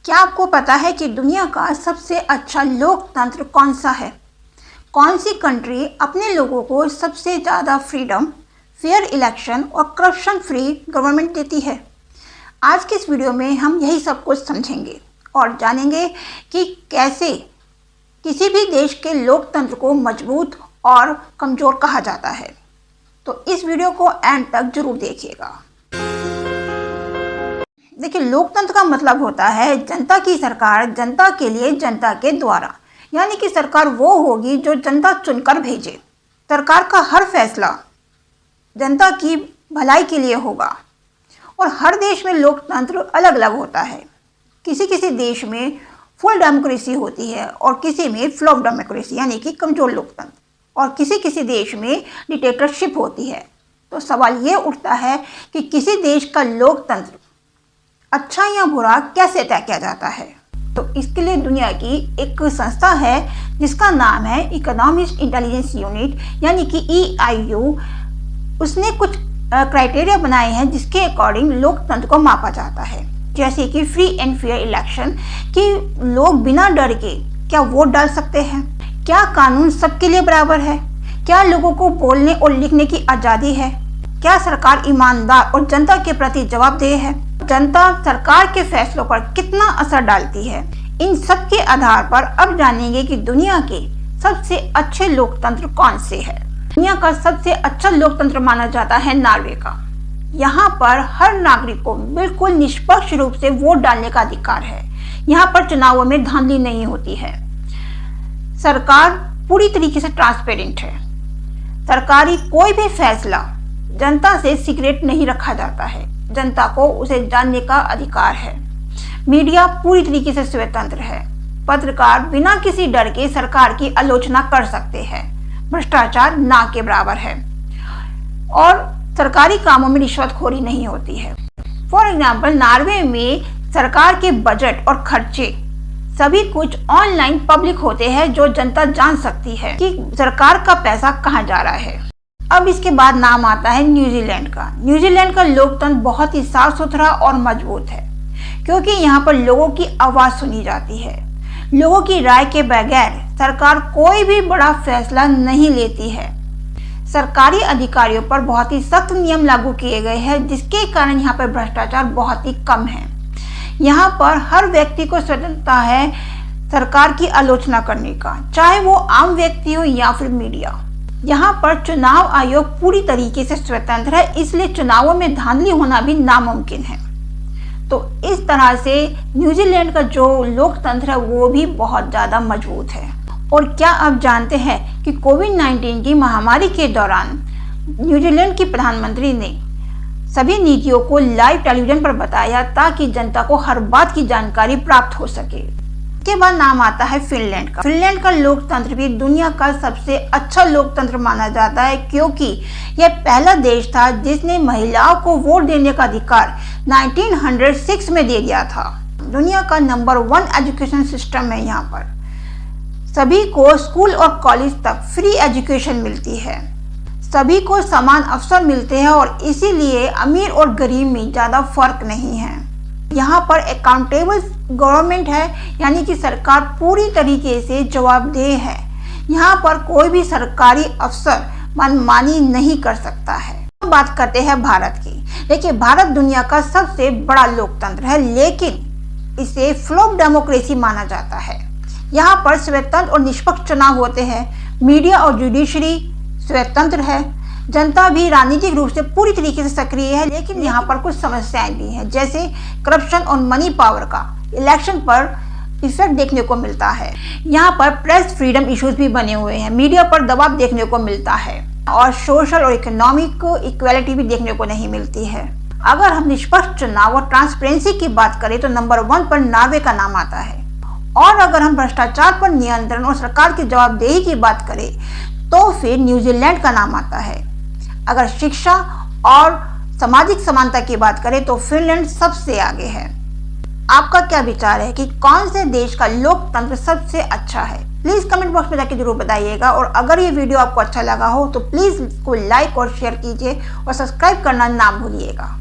क्या आपको पता है कि दुनिया का सबसे अच्छा लोकतंत्र कौन सा है? कौन सी कंट्री अपने लोगों को सबसे ज़्यादा फ्रीडम, फेयर इलेक्शन और करप्शन फ्री गवर्नमेंट देती है? आज के इस वीडियो में हम यही सब कुछ समझेंगे और जानेंगे कि कैसे किसी भी देश के लोकतंत्र को मजबूत और कमज़ोर कहा जाता है। तो इस वीडियो को एंड तक जरूर देखिएगा। देखिए, लोकतंत्र का मतलब होता है जनता की सरकार, जनता के लिए, जनता के द्वारा। यानी कि सरकार वो होगी जो जनता चुनकर भेजे। सरकार का हर फैसला जनता की भलाई के लिए होगा। और हर देश में लोकतंत्र अलग अलग होता है। किसी किसी देश में फुल डेमोक्रेसी होती है और किसी में फ्लॉप डेमोक्रेसी यानी कि कमजोर लोकतंत्र, और किसी किसी देश में डिक्टेटरशिप होती है। तो सवाल ये उठता है कि किसी देश का लोकतंत्र अच्छा या बुरा कैसे तय किया जाता है? तो इसके लिए दुनिया की एक संस्था है जिसका नाम है इकोनॉमिक इंटेलिजेंस यूनिट यानी कि EIU। उसने कुछ क्राइटेरिया बनाए हैं जिसके अकॉर्डिंग लोकतंत्र को मापा जाता है, जैसे कि फ्री एंड फेयर इलेक्शन, कि लोग बिना डर के क्या वोट डाल सकते हैं, क्या कानून सबके लिए बराबर है, क्या लोगों को बोलने और लिखने की आज़ादी है, क्या सरकार ईमानदार और जनता के प्रति जवाबदेह है, जनता सरकार के फैसलों पर कितना असर डालती है। इन सब के आधार पर अब जानेंगे कि दुनिया के सबसे अच्छे लोकतंत्र कौन से हैं। दुनिया का सबसे अच्छा लोकतंत्र माना जाता है नॉर्वे का। यहाँ पर हर नागरिक को बिल्कुल निष्पक्ष रूप से वोट डालने का अधिकार है। यहाँ पर चुनावों में धांधली नहीं होती है। सरकार पूरी तरीके से ट्रांसपेरेंट है। सरकारी कोई भी फैसला जनता से सीक्रेट नहीं रखा जाता है। जनता को उसे जानने का अधिकार है। मीडिया पूरी तरीके से स्वतंत्र है। पत्रकार बिना किसी डर के सरकार की आलोचना कर सकते हैं। भ्रष्टाचार ना के बराबर है और सरकारी कामों में रिश्वतखोरी नहीं होती है। फॉर एग्जाम्पल, नॉर्वे में सरकार के बजट और खर्चे सभी कुछ ऑनलाइन पब्लिक होते हैं, जो जनता जान सकती है कि सरकार का पैसा कहाँ जा रहा है। अब इसके बाद नाम आता है न्यूजीलैंड का। न्यूजीलैंड का लोकतंत्र बहुत ही साफ सुथरा और मजबूत है, क्योंकि यहाँ पर लोगों की आवाज़ सुनी जाती है। लोगों की राय के बगैर सरकार कोई भी बड़ा फैसला नहीं लेती है। सरकारी अधिकारियों पर बहुत ही सख्त नियम लागू किए गए हैं, जिसके कारण यहाँ पर भ्रष्टाचार बहुत ही कम है। यहाँ पर हर व्यक्ति को स्वतंत्रता है सरकार की आलोचना करने का, चाहे वो आम व्यक्ति हो या फिर मीडिया। यहाँ पर चुनाव आयोग पूरी तरीके से स्वतंत्र है, इसलिए चुनावों में धांधली होना भी नामुमकिन है। तो इस तरह से न्यूजीलैंड का जो लोकतंत्र है वो भी बहुत ज़्यादा मजबूत है। और क्या आप जानते हैं कि कोविड-19 की महामारी के दौरान न्यूजीलैंड की प्रधानमंत्री ने सभी नीतियों को लाइव टेलीविजन पर बताया ताकि जनता को हर बात की जानकारी प्राप्त हो सके। इसके बाद नाम आता है फिनलैंड का। फिनलैंड का लोकतंत्र भी दुनिया का सबसे अच्छा लोकतंत्र माना जाता है, क्योंकि यह पहला देश था जिसने महिलाओं को वोट देने का अधिकार 1906 में दे दिया था। दुनिया का नंबर 1 एजुकेशन सिस्टम है। यहाँ पर सभी को स्कूल और कॉलेज तक फ्री एजुकेशन मिलती है। सभी को समान अवसर मिलते हैं और इसीलिए अमीर और गरीब में ज़्यादा फर्क नहीं है। यहाँ पर अकाउंटेबल गवर्नमेंट है, यानी कि सरकार पूरी तरीके से जवाबदेह है। यहाँ पर कोई भी सरकारी अफसर मनमानी नहीं कर सकता है। बात करते हैं भारत की। देखिए, भारत दुनिया का सबसे बड़ा लोकतंत्र है, लेकिन इसे फ्लॉप डेमोक्रेसी माना जाता है। यहाँ पर स्वतंत्र और निष्पक्ष चुनाव होते हैं। मीडिया और जुडिशरी स्वतंत्र है। जनता भी राजनीतिक रूप से पूरी तरीके से सक्रिय है, लेकिन यहाँ पर कुछ समस्याएं भी हैं, जैसे करप्शन और मनी पावर का इलेक्शन पर इफेक्ट देखने को मिलता है। यहाँ पर प्रेस फ्रीडम इश्यूज भी बने हुए हैं। मीडिया पर दबाव देखने को मिलता है और सोशल और इकोनॉमिक इक्वालिटी भी देखने को नहीं मिलती है। अगर हम निष्पक्ष चुनाव और ट्रांसपेरेंसी की बात करें तो नंबर 1 पर नॉर्वे का नाम आता है। और अगर हम भ्रष्टाचार पर नियंत्रण और सरकार की जवाबदेही की बात करें तो फिर न्यूजीलैंड का नाम आता है। अगर शिक्षा और सामाजिक समानता की बात करें तो फिनलैंड सबसे आगे है। आपका क्या विचार है कि कौन से देश का लोकतंत्र सबसे अच्छा है? प्लीज़ कमेंट बॉक्स में जाके जरूर बताइएगा। और अगर ये वीडियो आपको अच्छा लगा हो तो प्लीज़ इसको लाइक और शेयर कीजिए और सब्सक्राइब करना ना भूलिएगा।